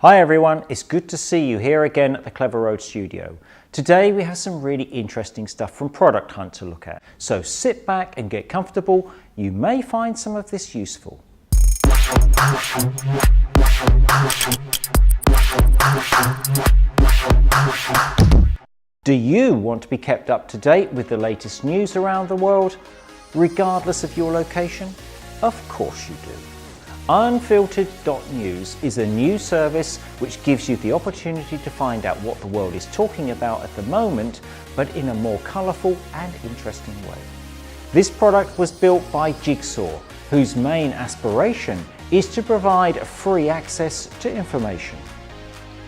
Hi everyone, it's good to see you here again at the Cleveroad studio. Today we have some really interesting stuff from Product Hunt to look at. So sit back and get comfortable, you may find some of this useful. Do you want to be kept up to date with the latest news around the world, regardless of your location? Of course you do. Unfiltered.news is a new service which gives you the opportunity to find out what the world is talking about at the moment, but in a more colourful and interesting way. This product was built by Jigsaw, whose main aspiration is to provide free access to information.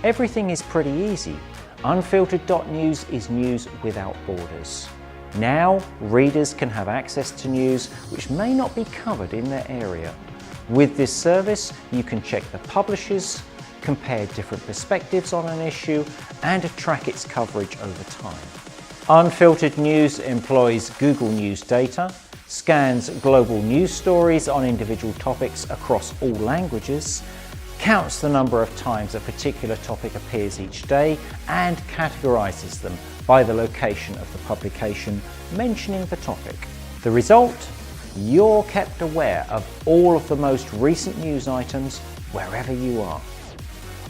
Everything is pretty easy. Unfiltered.news is news without borders. Now, readers can have access to news which may not be covered in their area. With this service, you can check the publishers, compare different perspectives on an issue, and track its coverage over time. Unfiltered News employs Google News data, scans global news stories on individual topics across all languages, counts the number of times a particular topic appears each day, and categorizes them by the location of the publication mentioning the topic. The result? You're kept aware of all of the most recent news items wherever you are.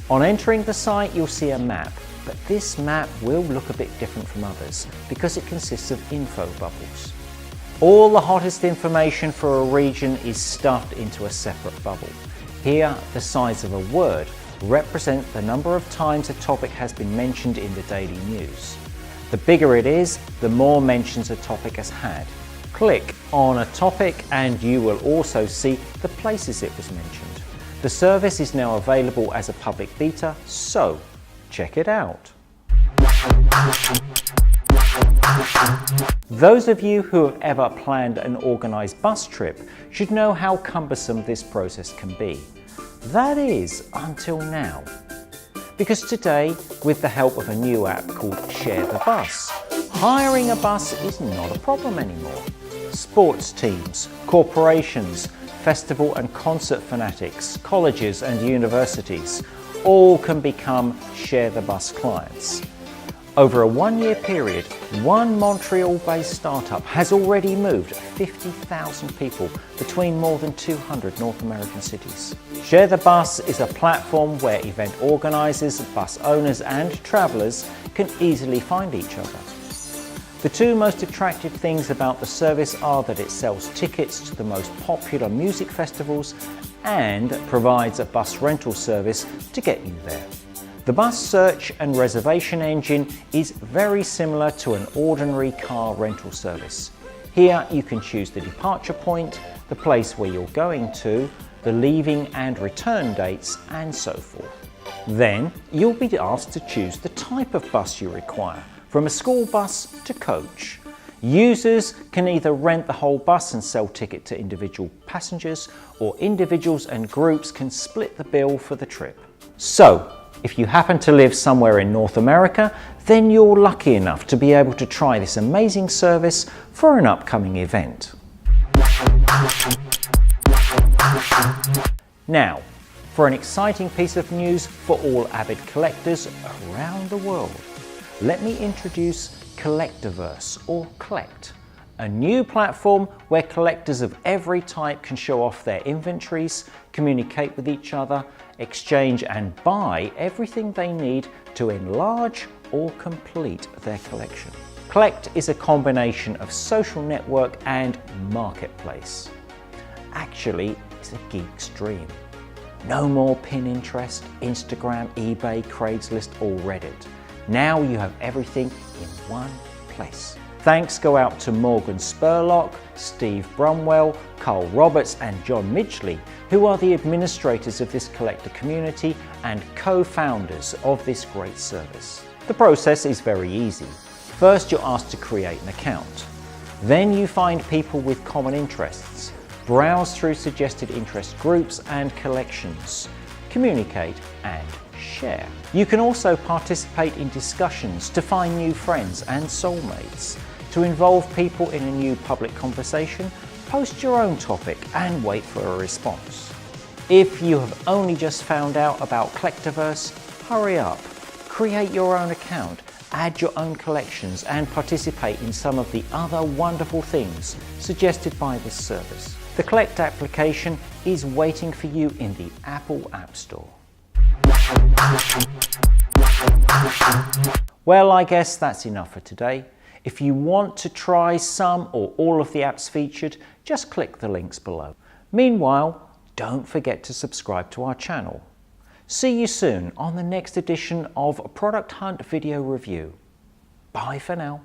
On entering the site, you'll see a map, but this map will look a bit different from others because it consists of info bubbles. All the hottest information for a region is stuffed into a separate bubble. Here, the size of a word represents the number of times a topic has been mentioned in the daily news. The bigger it is, the more mentions a topic has had. Click on a topic and you will also see the places it was mentioned. The service is now available as a public beta, so check it out. Those of you who have ever planned an organised bus trip should know how cumbersome this process can be. That is, until now. Because today, with the help of a new app called Sharethebus, hiring a bus is not a problem anymore. Sports teams, corporations, festival and concert fanatics, colleges and universities all can become Sharethebus clients. Over a one-year period, one Montreal-based startup has already moved 50,000 people between more than 200 North American cities. Sharethebus is a platform where event organisers, bus owners and travellers can easily find each other. The two most attractive things about the service are that it sells tickets to the most popular music festivals and provides a bus rental service to get you there. The bus search and reservation engine is very similar to an ordinary car rental service. Here you can choose the departure point, the place where you're going to, the leaving and return dates, and so forth. Then you'll be asked to choose the type of bus you require, from a school bus to coach. Users can either rent the whole bus and sell tickets to individual passengers, or individuals and groups can split the bill for the trip. So, if you happen to live somewhere in North America, then you're lucky enough to be able to try this amazing service for an upcoming event. Now, for an exciting piece of news for all avid collectors around the world. Let me introduce Cleververse, or Clect, a new platform where collectors of every type can show off their inventories, communicate with each other, exchange and buy everything they need to enlarge or complete their collection. Clect is a combination of social network and marketplace. Actually, it's a geek's dream. No more Pinterest, Instagram, eBay, Craigslist or Reddit. Now you have everything in one place. Thanks go out to Morgan Spurlock, Steve Brumwell, Carl Roberts and John Midgley, who are the administrators of this collector community and co-founders of this great service. The process is very easy. First, you're asked to create an account. Then you find people with common interests, browse through suggested interest groups and collections, communicate and share. You can also participate in discussions to find new friends and soulmates, to involve people in a new public conversation, post your own topic and wait for a response. If you have only just found out about Cleveroad, hurry up. Create your own account, add your own collections and participate in some of the other wonderful things suggested by this service. The Clect application is waiting for you in the Apple App Store. Well, I guess that's enough for today. If you want to try some or all of the apps featured, just click the links below. Meanwhile, don't forget to subscribe to our channel. See you soon on the next edition of Product Hunt Video Review. Bye for now.